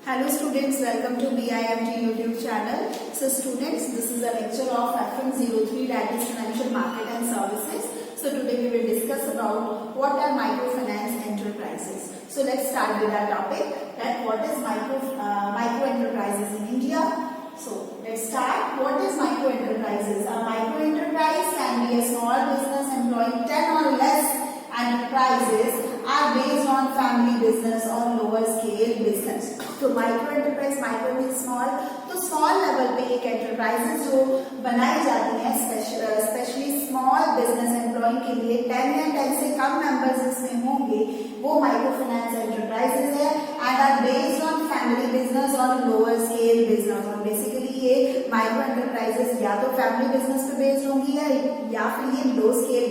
Hello students, welcome to BIMT YouTube channel. So students, this is a lecture of FM03, that is Financial Market and Services. So today we will discuss about what are microfinance enterprises. So let's start with our topic, that what is micro enterprises in India. So let's start. What is micro enterprises? A micro enterprise can be a small business employing 10 or less enterprises are based on family business or lower scale business. तो micro enterprise, micro mean small, तो small level पे एक enterprises जो बनाई जाती हैं specially small business employ के लिए 10 या 10 से कम मेंबर्स इसमें होंगे, वो माइक्रो फाइनेंस एंटरप्राइजेस है and are based on family business और लोअर स्केल बिजनेस। और बेसिकली ये माइक्रो एंटरप्राइजेस या तो फैमिली बिजनेस पे बेस्ड होंगी या फिर ये लो स्केल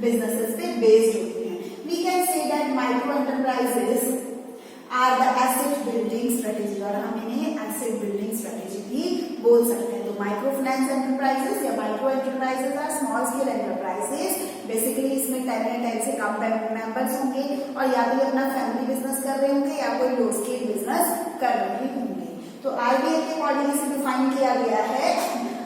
बिजनेसेस पे बेस्ड होती हैं। We can say that micro enterprises are the asset building strategy, और हम इन्हें एसेट बिल्डिंग स्ट्रेटेजी भी बोल सकते हैं। तो माइक्रो फाइनेंस एंटरप्राइजेस या micro enterprises are small scale enterprises. Basically इसमें 10 या 10 से कम मेंबर्स होंगे और या तो अपना फैमिली बिजनेस कर रहे होंगे या कोई लो स्केल बिजनेस कर रहे होंगे। तो आरबीआई के अकॉर्डिंग इसे डिफाइन किया गया है,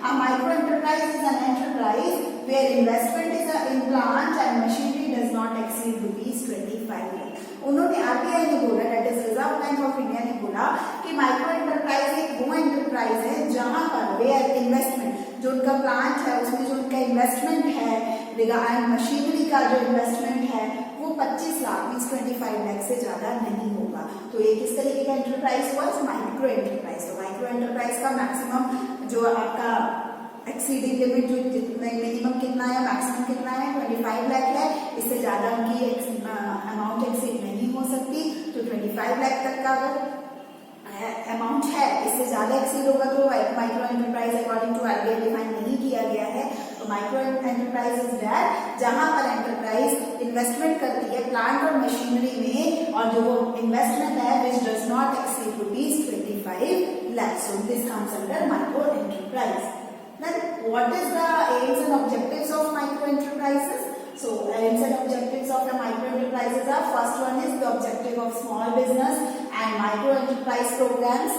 a micro enterprise is an enterprise where investment is in plant and machinery does not exceed ₹25 lakh। उन्होंने आरबीआई ने बोला, that is reserve bank of India ने बोला कि माइक्रो एंटरप्राइज एक वो एंटरप्राइज है जहां पर वेयर इन्वेस्टमेंट, जो उनका प्लांट है उसमें जो उनका इन्वेस्टमेंट है एंड मशीनरी का जो इन्वेस्टमेंट है वो 25 लाख मीन 25 लाख से ज्यादा नहीं होगा। तो ये किस तरीके का एंटरप्राइज हुआ? Micro enterprise. तो माइक्रो एंटरप्राइज का मैक्सिमम जो आपका एक्सीडिंग लिमिट जो मिनिमम कितना है, मैक्सिमम कितना है, 25 लाख है। इससे ज्यादा उनकी अमाउंट एक्सीड नहीं हो सकती। तो 25 लाख तक का अगर अमाउंट है, इससे ज्यादा एक्सीड होगा तो micro enterprise according to RBI define नहीं किया गया है। तो माइक्रो एंटरप्राइज इज दैट जहां पर एंटरप्राइज इन्वेस्टमेंट करती है प्लांट और मशीनरी में और जो इन्वेस्टमेंट है which does not exceed ₹25 lakh। So this comes under micro enterprise. Then what is the aims and objectives of micro enterprises? So aims and objectives of the micro enterprises are, first one is the objective of small business and micro enterprise programs,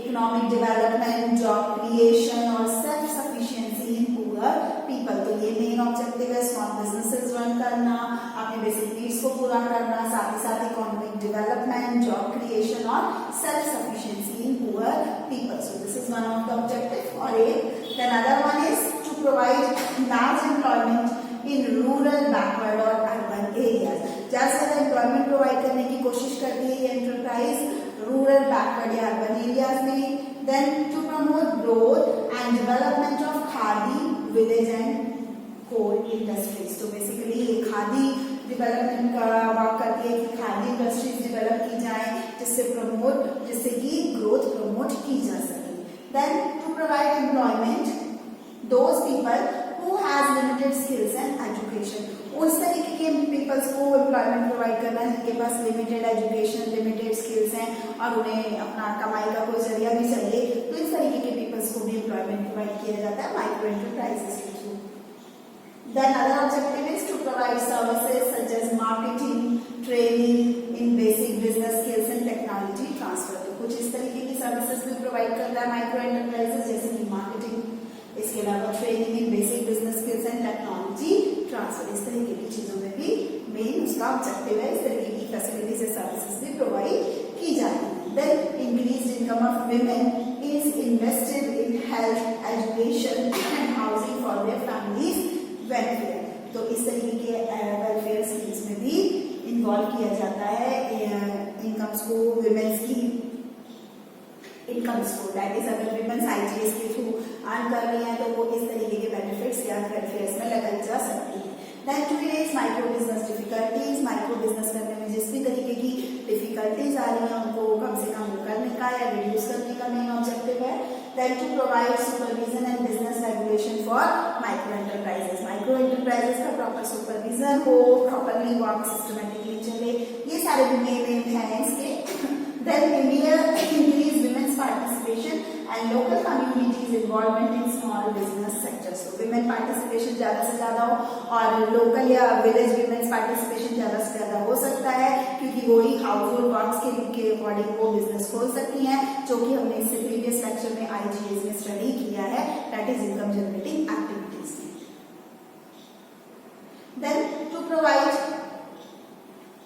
economic development, job creation और self sufficiency in poor people। तो ये main objective है, small businesses run करना, अपने basic needs को पूरा करना, साथ ही साथ इकोनॉमिक डेवलपमेंट, जॉब क्रिएशन और self sufficiency in poor people. So this is one of the objective और M. Then other one is to provide large employment in rural, backward और urban areas। ज्यादा से ज्यादा एम्प्लॉयमेंट प्रोवाइड करने की कोशिश करती है ये एंटरप्राइज रूरल, बैकवर्ड या अर्बन एरियाज में। Then to promote growth and development of Khadi, village and coal industries. तो बेसिकली ये खादी डेवलपमेंट का वर्क करती है कि खादी इंडस्ट्रीज डेवलप की जाए जिससे कि ग्रोथ प्रमोट की जा सके। Then to provide employment those people who has limited skills and education। उस तरीके के पीपल्स को एम्प्लॉयमेंट प्रोवाइड करना है जिनके पास लिमिटेड एजुकेशन, लिमिटेड स्किल्स हैं और उन्हें अपना कमाई का कोई जरिया भी चाहिए। तो इस तरीके के पीपल्स को भी एम्प्लॉयमेंट प्रोवाइड किया जाता है माइक्रो एंटरप्राइजेस के through. Then other objective is to provide services such as marketing, training in basic business skills and technology transfer। तो कुछ इस तरीके की सर्विसेज भी प्रोवाइड करता है माइक्रो एंटरप्राइजेस, जैसे कि मार्केटिंग, इसके अलावा training in basic business skills and technology transfer. इस तरीके की चीजों में भी मेन उसका ऑब्जेक्टिव है, इस तरीके की फैसिलिटीज या सर्विसेज भी प्रोवाइड की जाती है। Then increase income of women is invested in health, education and housing for their families welfare. तो इस तरीके के वेलफेयर स्कीम्स में भी इन्वॉल्व किया जाता है इनकम्स को, विमेन्स की इनकम्स को। दैट इज अगर विमेन्स आईजीएस के थ्रू अर्न कर रही हैं तो वो इस तरीके के बेनिफिट्स या वेलफेयर में लगाई जा सकती है। Then two is micro business difficulties. Micro business करने में जिस भी तरीके की डिफिकल्टीज आ रही हैं उनको कम से कम करने का या रिड्यूस करने का मेन ऑब्जेक्टिव है। Then to provide supervision and business regulation for micro enterprises। Micro enterprises का प्रॉपर सुपरविजन हो, प्रॉपरली वर्क सिस्टमेटिकली चले, ये सारे भी मेन एम हैं इसके। Then India increase women's participation and local communities women's involvement in small business sector. So women participation ज्यादा से ज्यादा हो और लोकल या विलेज विमेन्स पार्टिसिपेशन ज्यादा से ज्यादा हो सकता है, क्योंकि वो ही हाउस होल्ड वर्क्स के अकॉर्डिंग वो बिजनेस खोल सकती हैं, जो कि हमने इससे प्रीवियस लेक्चर में IGS में स्टडी किया है, that is income generating activities. Then to provide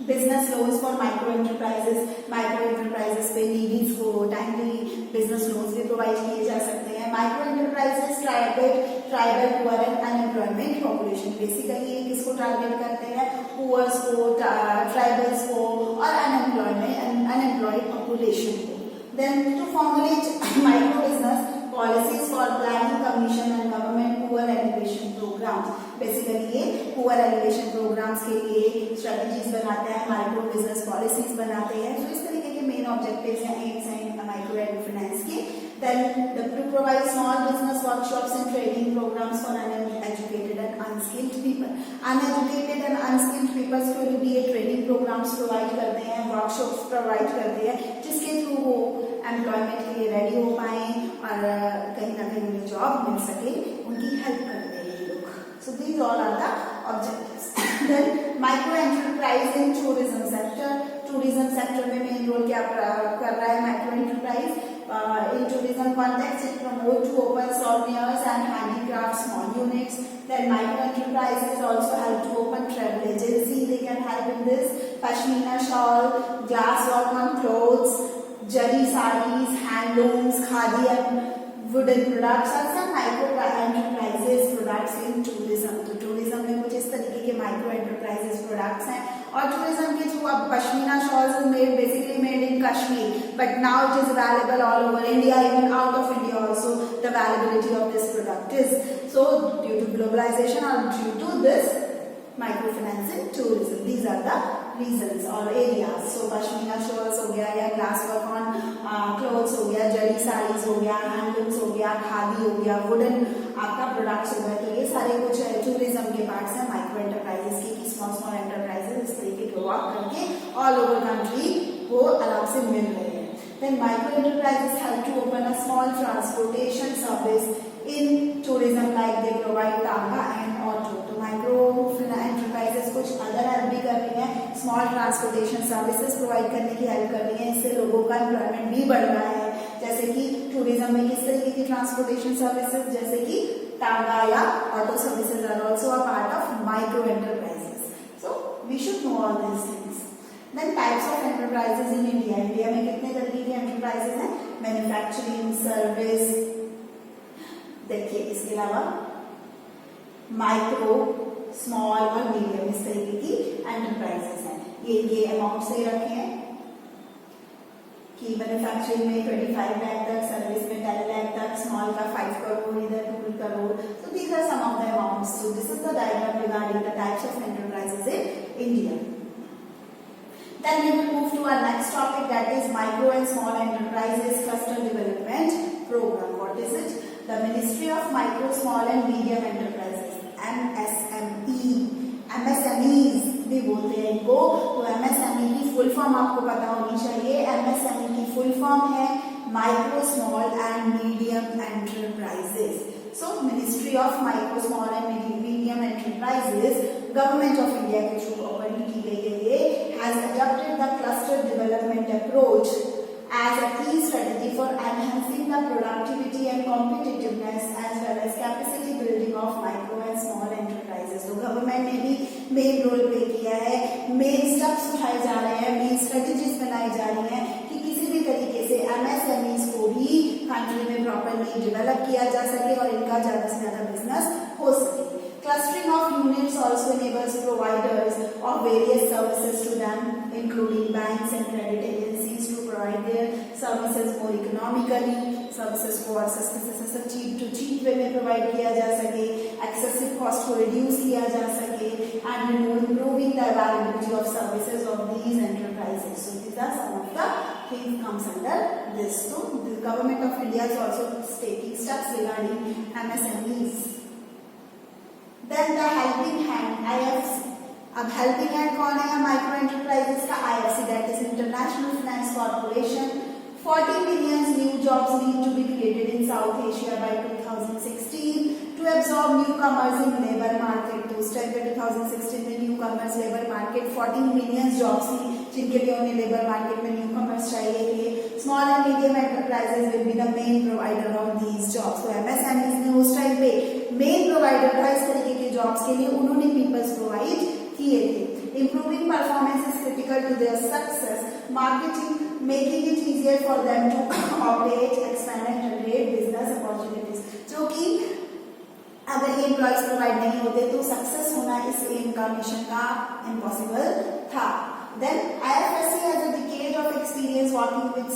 business loans for micro enterprises पे नीडीज को टाइमली बिजनेस लोन्स भी प्रोवाइड किए जा सकते हैं। Micro enterprises tribal poor and unemployment population, basically ये किसको टारगेट करते हैं, पुअर्स को, ट्राइबल्स को और अनएम्प्लॉयड पॉपुलेशन को। Then to formulate micro business policies for planning commission and government poor alleviation programmes, basically ये पुअर एलिवेशन प्रोग्राम्स के लिए स्ट्रेटेजीज बनाते हैं, माइक्रो बिजनेस पॉलिसीज बनाते हैं। तो इस तरीके के मेन ऑब्जेक्टिव्स हैं एम्स हैं माइक्रो फाइनेंस के। Then to provide small business workshops and training programmes for uneducated and unskilled people. Uneducated and unskilled peoples के लिए भी ये ट्रेनिंग प्रोग्राम्स प्रोवाइड करते हैं, वर्कशॉप्स प्रोवाइड करते हैं, जिसके थ्रू वो एम्प्लॉयमेंट के लिए रेडी हो पाए और कहीं ना कहीं उन्हें जॉब मिल सके, उनकी हेल्प करते हैं ये लोग। So these all are the objectives. Then micro enterprise in tourism sector, tourism sector में मेन रोल क्या कर रहा है micro enterprise? In tourism context, it promotes to open souvenirs and handicraft small units. Then micro enterprises also help to open travel agency. They can help in this. Pashmina shawl, glass work on clothes, jari sarees, handlooms, khadi and wooden products are some micro enterprises products in tourism. तो tourism में कुछ इस तरीके के micro enterprises products हैं। और tourism के through अब pashmina shawls made basically made in Kashmir, but now it is available all over India, even out of India also the availability of this product is so due to globalisation और due to this microfinance in tourism. These are the reasons और areas. So pashmina shawls हो गया या glass work on clothes हो गया, जरी साड़ीज हो गया, handlooms हो गया, खादी हो गया, वुडन आपका प्रोडक्ट्स हो गए। तो ये सारे कुछ टूरिज्म के पार्ट्स हैं माइक्रो एंटरप्राइजेस की स्मॉल एंटरप्राइजेस इस तरीके के वर्क करके ऑल ओवर कंट्री वो आराम से मिल रहे हैं। Then micro enterprises help to open a small transportation service in tourism, like they provide tanga and auto. तो माइक्रो एंटरप्राइजेस कुछ अदर हेल्प भी कर रही हैं, स्मॉल ट्रांसपोर्टेशन सर्विसेज प्रोवाइड करने की हेल्प कर रही हैं, इससे लोगों का एम्प्लॉयमेंट भी बढ़ रहा है। जैसे कि टूरिज्म में किस तरीके की ट्रांसपोर्टेशन सर्विसेज, जैसे कि टांगा या auto services are also a part of micro enterprises. So we should know all these things. Then types of enterprises in India. India में कितने तरीके के एंटरप्राइजेस हैं? मैन्युफैक्चरिंग, सर्विस, देखिए इसके अलावा माइक्रो, स्मॉल और मीडियम इस तरीके की एंटरप्राइजेस हैं। ये अमाउंट से रखे हैं कि मैन्युफैक्चरिंग में 25 लाख तक, सर्विस में 10 लाख तक, स्मॉल का 5 करोड़, इधर 2 crore. So these are some of the amounts. So this is the diagram regarding the types of enterprises in India. Then we will move to our next topic, that is micro and small enterprises cluster development program. What is it? The Ministry of Micro, Small and Medium Enterprises, MSME, MSMEs भी बोलते हैं इनको। तो MSME की full form आपको पता होनी चाहिए। MSME की फुल फॉर्म है micro, small and medium enterprises. So ministry of micro, small and medium enterprises government of India के थ्रू अपॉइंट की गई है। ये has adopted the cluster development approach as a key strategy for enhancing the productivity and competitiveness as well as capacity building of micro and small enterprises. तो government ने भी main role play किया है, main steps उठाए जा रहे हैं, main strategies बनाई जा रही हैं कि किसी भी तरीके से MSMEs को भी कंट्री में प्रॉपरली डेवलप किया जा सके और इनका ज्यादा से ज्यादा बिजनेस हो सके। Clustering of units also enables providers of various services to them, including banks and credit agencies, to provide their services more economically. Services को और सस्ते से cheap to cheap way में provide किया जा सके, excessive cost को reduce किया जा सके, and improving the availability of services of these enterprises. So these are some of the things comes under this. So the government of India is also taking steps regarding MSMEs. Then the helping hand, IFC. अब helping hand कौन है? Micro enterprises का IFC, that is international finance corporation 40 million new jobs need to be created in South Asia by 2016 to absorb newcomers in labor market. तो उस time पे 2016 में newcomers labor market 14 million jobs थी जिनके लिए उन्हें labor market में newcomers चाहिए थे. Small and medium enterprises will be the main provider of these jobs. तो MSMEs ने उस टाइम पे main provider था इस तरीके के jobs के लिए, उन्होंने peoples provide किए थे. Improving performance is critical to their success. Marketing, making it easier for them to operate, expand and generate business opportunities. जो कि अगर ये एम्प्लॉयज प्रोवाइड नहीं होते तो सक्सेस होना इस एम का मिशन का इम्पॉसिबल था. Then IFSC has a decade of experience working with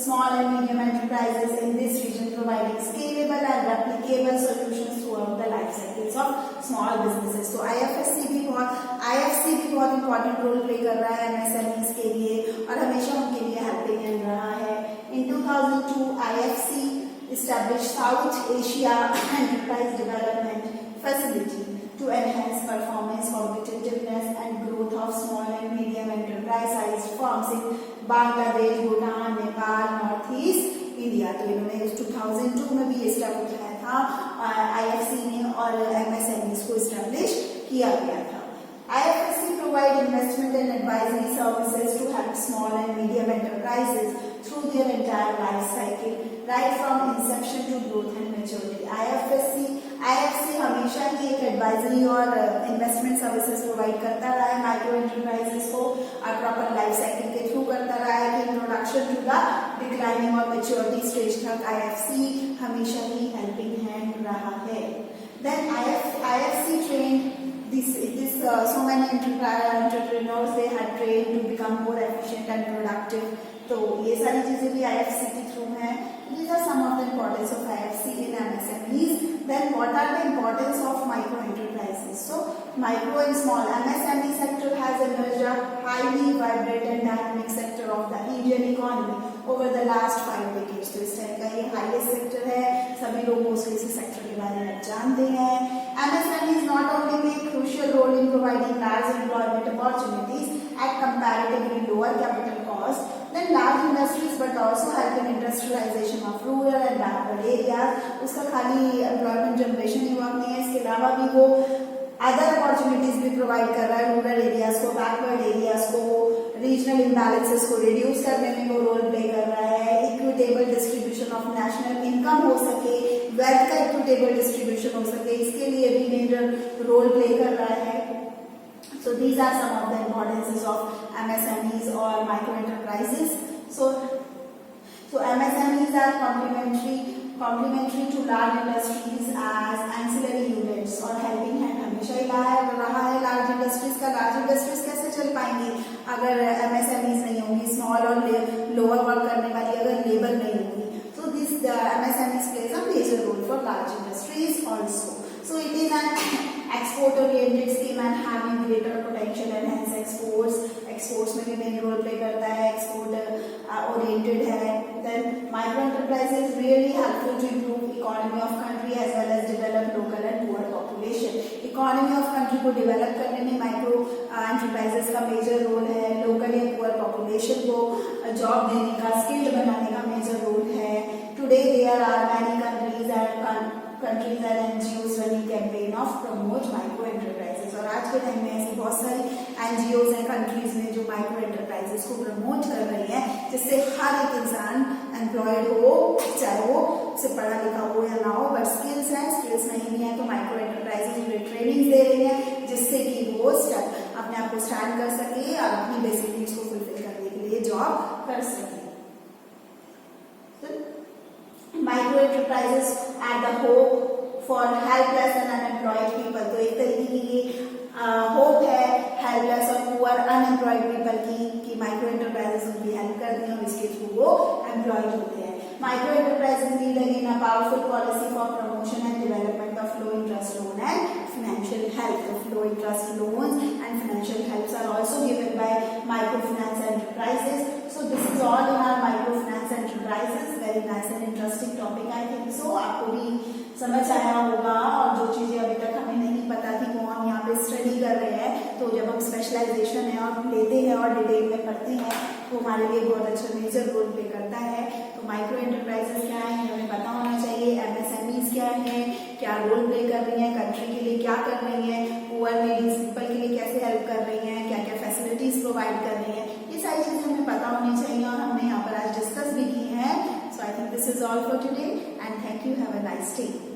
small and medium enterprises in this region, providing scalable and replicable solutions throughout the life cycles of small businesses. तो IFC भी बहुत important role play कर रहा है MSMEs के लिए और हमेशा उनके लिए हेल्पिंग हैंड रहा है. In 2002 IFC established South Asia Enterprise Development Facility to enhance performance, competitiveness and growth of small and medium enterprise-sized firms in Bangladesh, Bhutan, Nepal, Northeast India. तो इन्होंने 2002 में भी एस्टैब्लिश किया था IFC ने और MSMEs को एस्टैब्लिश किया गया था. IFSC provide investment and advisory services to help small and medium enterprises through their entire life cycle, right from inception to growth and maturity. IFC हमेशा ही एक एडवाइजरी और इन्वेस्टमेंट सर्विसेज प्रोवाइड करता रहा है माइक्रो एंटरप्राइजेस को और proper life cycle के through करता रहा है कि इंट्रोडक्शन टू द डिक्लाइनिंग और मैच्योरिटी स्टेज तक IFC हमेशा ही हेल्पिंग हैंड रहा है. Then IFC trained so many entrepreneurs they had trained to become more efficient and productive. तो ये सारी चीजें भी IFC के थ्रू हैं. These are some of the importance of IFC in MSMEs. Then what are the importance of micro enterprises? So micro and small MSME sector has emerged a highly vibrant and dynamic sector of the Indian economy over the last 5 decades. तो इस type का ये highest sector है, सभी लोग mostly इसी sector के बारे में जानते हैं. MSMEs not only play a crucial role in providing large employment opportunities at comparatively lower capital cost than large industries, but also help in industrialization of rural and backward areas. उसका खाली employment generation ही work नहीं है, इसके अलावा भी वो other opportunities भी provide कर रहा है रूरल एरियाज को, बैकवर्ड एरियाज को, रीजनल इम्बैलेंसेस को रिड्यूस करने में वो रोल प्ले कर रहा है. Equitable distribution of national income हो सके, वेल्थ का इक्विटेबल डिस्ट्रीब्यूशन हो सके, इसके लिए भी मेजर रोल प्ले कर रहा है. So these are some of the importances of MSMEs or micro enterprises. So MSMEs are complementary to large industries as ancillary units और helping hand हमेशा ही रहा है large industries का. large industries कैसे चल पाएंगी अगर MSMEs नहीं होंगी, small और lower work करने वाली अगर labor नहीं होगी. So the MSMEs plays a major role for large industries also. So it is an export oriented scheme and having greater potential and hence exports में भी main role play करता है, export oriented है. Then micro enterprise is really helpful to improve economy of country as well as develop local and poor population. economy of country को develop करने में micro enterprises का major role है, local या poor population को job देने का, skilled बनाने का major role है. Today there are many countries and NGOs running campaign of promote micro enterprises. और आज के टाइम में ऐसी बहुत सारी NGOs हैं कंट्रीज में जो माइक्रो एंटरप्राइजेस को प्रमोट कर रही हैं, जिससे हर एक इंसान एम्प्लॉयड हो, चाहे वो से पढ़ा लिखा हो या ना हो, बट स्किल्स नहीं भी है तो माइक्रो एंटरप्राइजेस ट्रेनिंग दे रही है जिससे कि वो अपने आप को स्टैंड कर सके और अपनी बेसिक नीड्स को फुलफिल करने के लिए जॉब कर सके. Micro enterprises at the hope for helpless and unemployed people. तो एक तरीके की होप है हेल्पलेस और पुअर अनएम्प्लॉयड पीपल की माइक्रो एंटरप्राइजेस उनकी हेल्प करती हैं और इसके थ्रू वो एम्प्लॉयड होते हैं. Micro enterprises lead again a powerful policy for promotion and development of low interest loan and financial help. The low interest loans and financial helps are also given by microfinance enterprises. So this is all in our microfinance enterprises. Very nice and interesting topic I think so. आपको भी समझ आया होगा और जो चीजें अभी तक हमें नहीं पता थी वो हम यहाँ पे स्टडी कर रहे हैं. तो जब हम स्पेशलाइजेशन है और लेते हैं और डिटेल में पढ़ते हैं तो हमारे लिए बहुत अच्छा मेजर रोल प्ले करता है। तो माइक्रो एंटरप्राइजेस क्या है हमें पता होना चाहिए, एमएसएमईज क्या है, क्या रोल प्ले कर रही है, कंट्री के लिए क्या कर रही है, पुअर नीडीज पीपल के लिए कैसे हेल्प कर रही है, क्या क्या फैसिलिटीज प्रोवाइड कर रही है, ये सारी चीजें हमें पता होनी चाहिए और हमने यहाँ पर आज डिस्कस भी की है। So I think this is all for today and thank you, have a nice day.